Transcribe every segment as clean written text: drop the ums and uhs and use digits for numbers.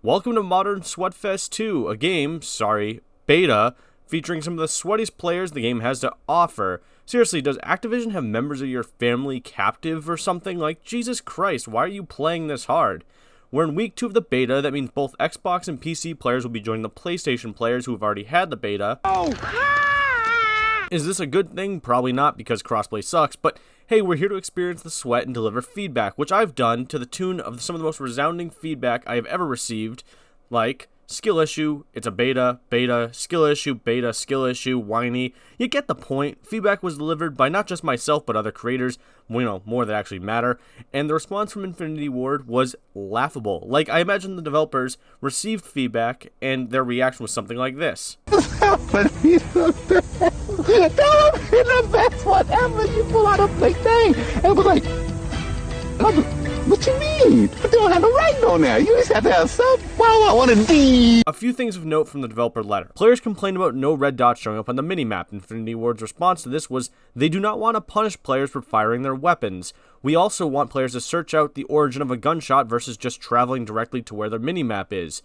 Welcome to Modern Sweatfest 2, a game, beta, featuring some of the sweatiest players the game has to offer. Seriously, does Activision have members of your family captive or something? Like, Jesus Christ, why are you playing this hard? We're in week 2 of the beta. That means both Xbox and PC players will be joining the PlayStation players who have already had the beta. Is this a good thing? Probably not, because crossplay sucks, but hey, we're here to experience the sweat and deliver feedback, which I've done to the tune of some of the most resounding feedback I have ever received, like skill issue, it's a beta, skill issue, whiny. You get the point. Feedback was delivered by not just myself, but other creators, more that actually matter, and the response from Infinity Ward was laughable. Like, I imagine the developers received feedback, and their reaction was something like this. That would be the best whatever. You pull out a big thing, and was like, what you mean? You don't have a writing on there. You just have to have some. Well, I want to be. A few things of note from the developer letter. Players complained about no red dots showing up on the minimap. Infinity Ward's response to this was, they do not want to punish players for firing their weapons. We also want players to search out the origin of a gunshot versus just traveling directly to where their minimap is.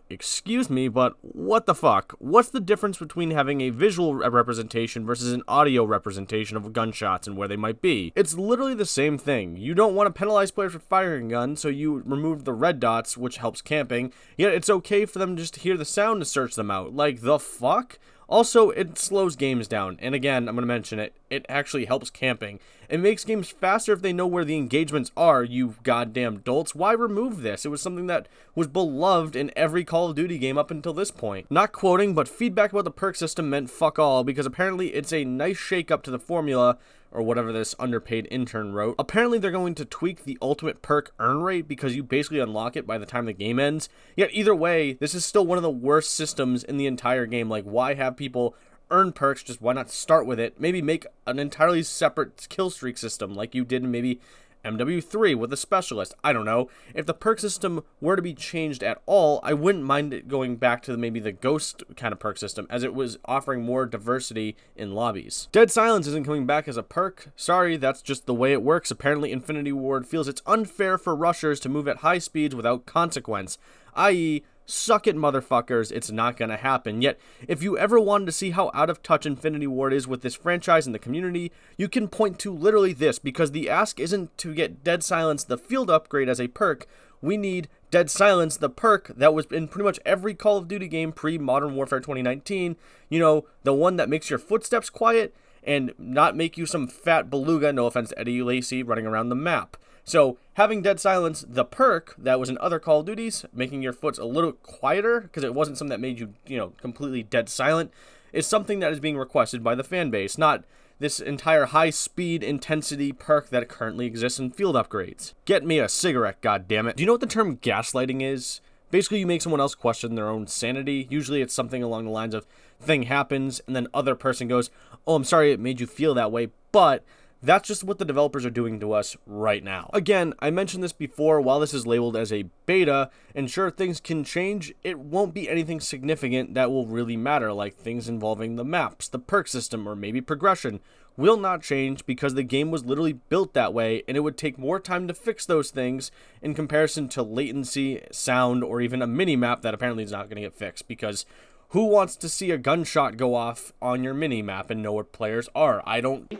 Excuse me, but what the fuck? What's the difference between having a visual representation versus an audio representation of gunshots and where they might be? It's literally the same thing. You don't want to penalize players for firing guns, so you remove the red dots, which helps camping, yet it's okay for them just to hear the sound to search them out. Like, the fuck? Also, it slows games down, and again, I'm going to mention it, it actually helps camping. It makes games faster if they know where the engagements are, you goddamn dolts. Why remove this? It was something that was beloved in every Call of Duty game up until this point. Not quoting, but feedback about the perk system meant fuck all, because apparently it's a nice shake-up to the formula, or whatever this underpaid intern wrote. Apparently they're going to tweak the ultimate perk earn rate because you basically unlock it by the time the game ends. Yet either way, this is still one of the worst systems in the entire game. Like, why have people earn perks? Just why not start with it? Maybe make an entirely separate kill streak system like you did in maybe MW2 with a specialist. I don't know. If the perk system were to be changed at all, I wouldn't mind it going back to maybe the ghost kind of perk system, as it was offering more diversity in lobbies. Dead Silence isn't coming back as a perk. Sorry, that's just the way it works. Apparently Infinity Ward feels it's unfair for rushers to move at high speeds without consequence, i.e., suck it, motherfuckers, it's not gonna happen. Yet, if you ever wanted to see how out of touch Infinity Ward is with this franchise and the community, you can point to literally this, because the ask isn't to get Dead Silence the field upgrade as a perk. We need Dead Silence, the perk that was in pretty much every Call of Duty game pre-Modern Warfare 2019. You know, the one that makes your footsteps quiet and not make you some fat beluga, no offense to Eddie Lacy, running around the map. So, having Dead Silence, the perk that was in other Call of Duties, making your foots a little quieter, because it wasn't something that made you, completely dead silent, is something that is being requested by the fan base, not this entire high-speed intensity perk that currently exists in field upgrades. Get me a cigarette, goddammit. Do you know what the term gaslighting is? Basically, you make someone else question their own sanity. Usually it's something along the lines of, thing happens, and then other person goes, oh, I'm sorry it made you feel that way, but that's just what the developers are doing to us right now. Again, I mentioned this before, while this is labeled as a beta, and sure, things can change, it won't be anything significant that will really matter, like things involving the maps, the perk system, or maybe progression will not change because the game was literally built that way, and it would take more time to fix those things in comparison to latency, sound, or even a mini-map that apparently is not going to get fixed, because who wants to see a gunshot go off on your mini-map and know where players are? I don't.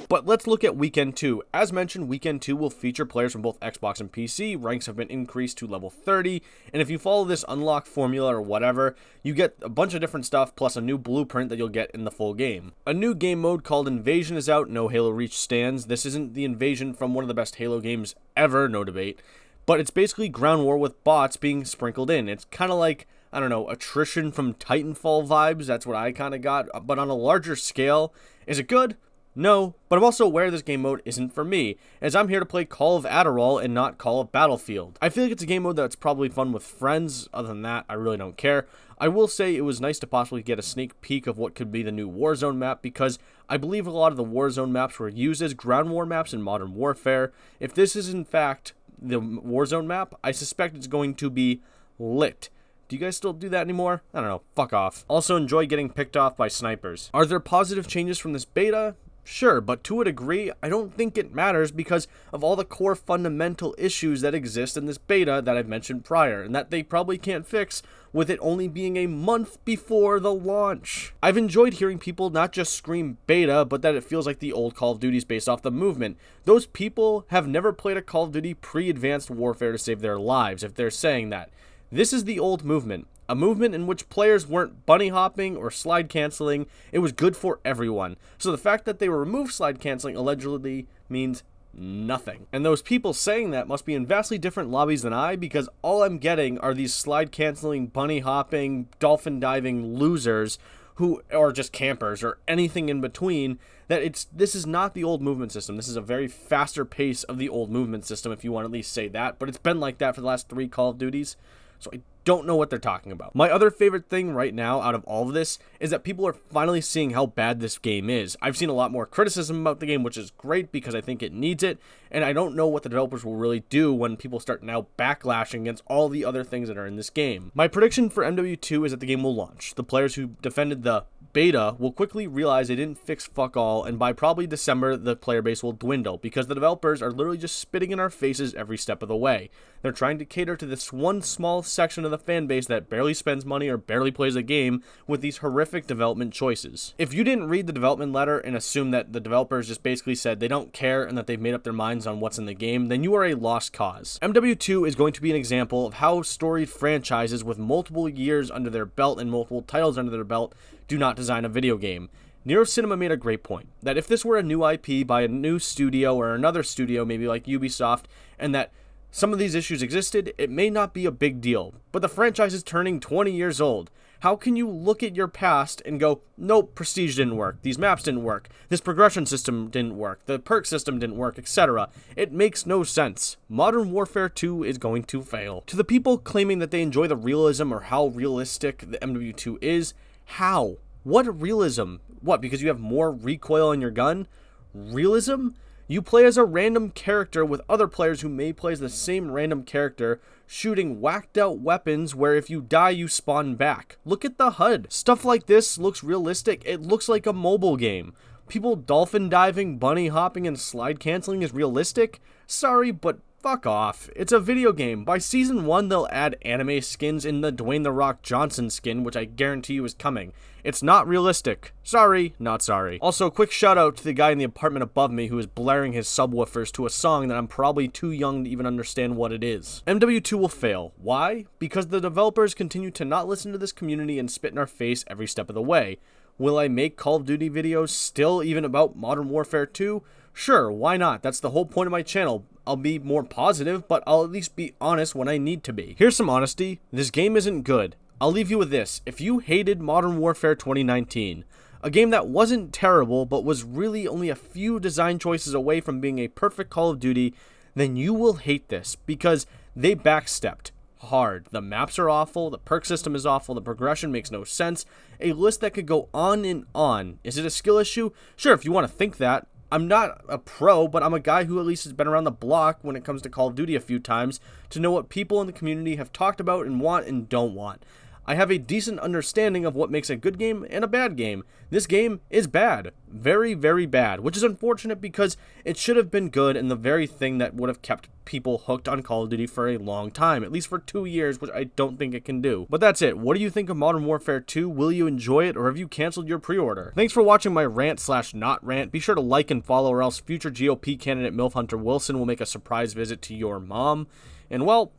But let's look at Weekend 2. As mentioned, Weekend 2 will feature players from both Xbox and PC. Ranks have been increased to level 30, and if you follow this unlock formula or whatever, you get a bunch of different stuff, plus a new blueprint that you'll get in the full game. A new game mode called Invasion is out. No Halo Reach stands. This isn't the Invasion from one of the best Halo games ever, no debate, but it's basically ground war with bots being sprinkled in. It's kind of like, I don't know, attrition from Titanfall vibes. That's what I kind of got, but on a larger scale. Is it good? No, but I'm also aware this game mode isn't for me, as I'm here to play Call of Adderall and not Call of Battlefield. I feel like it's a game mode that's probably fun with friends. Other than that, I really don't care. I will say it was nice to possibly get a sneak peek of what could be the new Warzone map, because I believe a lot of the Warzone maps were used as ground war maps in Modern Warfare. If this is in fact the Warzone map, I suspect it's going to be lit. Do you guys still do that anymore? I don't know. Fuck off. Also enjoy getting picked off by snipers. Are there positive changes from this beta? Sure, but to a degree, I don't think it matters because of all the core fundamental issues that exist in this beta that I've mentioned prior, and that they probably can't fix with it only being a month before the launch. I've enjoyed hearing people not just scream beta, but that it feels like the old Call of Duties based off the movement. Those people have never played a Call of Duty pre-Advanced Warfare to save their lives, if they're saying that. This is the old movement. A movement in which players weren't bunny hopping or slide canceling. It was good for everyone. So the fact that they removed slide canceling allegedly means nothing. And those people saying that must be in vastly different lobbies than I, because all I'm getting are these slide canceling, bunny hopping, dolphin diving losers who are just campers or anything in between. This is not the old movement system. This is a very faster pace of the old movement system, if you want to at least say that. But it's been like that for the last 3 Call of Duties. So I don't know what they're talking about. My other favorite thing right now out of all of this is that people are finally seeing how bad this game is. I've seen a lot more criticism about the game, which is great because I think it needs it, and I don't know what the developers will really do when people start now backlashing against all the other things that are in this game. My prediction for MW2 is that the game will launch. The players who defended the beta will quickly realize they didn't fix fuck all, and by probably December, the player base will dwindle because the developers are literally just spitting in our faces every step of the way. They're trying to cater to this one small section of the fan base that barely spends money or barely plays a game with these horrific development choices. If you didn't read the development letter and assume that the developers just basically said they don't care and that they've made up their minds on what's in the game, then you are a lost cause. MW2 is going to be an example of how storied franchises with multiple years under their belt and multiple titles under their belt do not design a video game. Nero Cinema made a great point, that if this were a new IP by a new studio or another studio, maybe like Ubisoft, and that some of these issues existed, it may not be a big deal. But the franchise is turning 20 years old. How can you look at your past and go, nope, Prestige didn't work, these maps didn't work, this progression system didn't work, the perk system didn't work, etc. It makes no sense. Modern Warfare 2 is going to fail. To the people claiming that they enjoy the realism or how realistic the MW2 is, how? What realism? What, because you have more recoil on your gun? Realism? You play as a random character with other players who may play as the same random character, shooting whacked out weapons where if you die you spawn back. Look at the HUD. Stuff like this looks realistic. It looks like a mobile game. People dolphin diving, bunny hopping, and slide canceling is realistic? Sorry, but fuck off. It's a video game. By season 1, they'll add anime skins in the Dwayne "The Rock" Johnson skin, which I guarantee you is coming. It's not realistic. Sorry, not sorry. Also, quick shout out to the guy in the apartment above me who is blaring his subwoofers to a song that I'm probably too young to even understand what it is. MW2 will fail. Why? Because the developers continue to not listen to this community and spit in our face every step of the way. Will I make Call of Duty videos still even about Modern Warfare 2? Sure, why not? That's the whole point of my channel. I'll be more positive, but I'll at least be honest when I need to be. Here's some honesty. This game isn't good. I'll leave you with this. If you hated Modern Warfare 2019, a game that wasn't terrible, but was really only a few design choices away from being a perfect Call of Duty, then you will hate this, because they backstepped hard. The maps are awful, the perk system is awful, the progression makes no sense, a list that could go on and on. Is it a skill issue? Sure, if you want to think that. I'm not a pro, but I'm a guy who at least has been around the block when it comes to Call of Duty a few times to know what people in the community have talked about and want and don't want. I have a decent understanding of what makes a good game and a bad game. This game is bad. Very, very bad, which is unfortunate because it should have been good and the very thing that would have kept people hooked on Call of Duty for a long time, at least for 2 years, which I don't think it can do. But that's it. What do you think of Modern Warfare 2? Will you enjoy it, or have you canceled your pre-order? Thanks for watching my rant/not rant. Be sure to like and follow, or else future GOP candidate MILF Hunter Wilson will make a surprise visit to your mom. And well,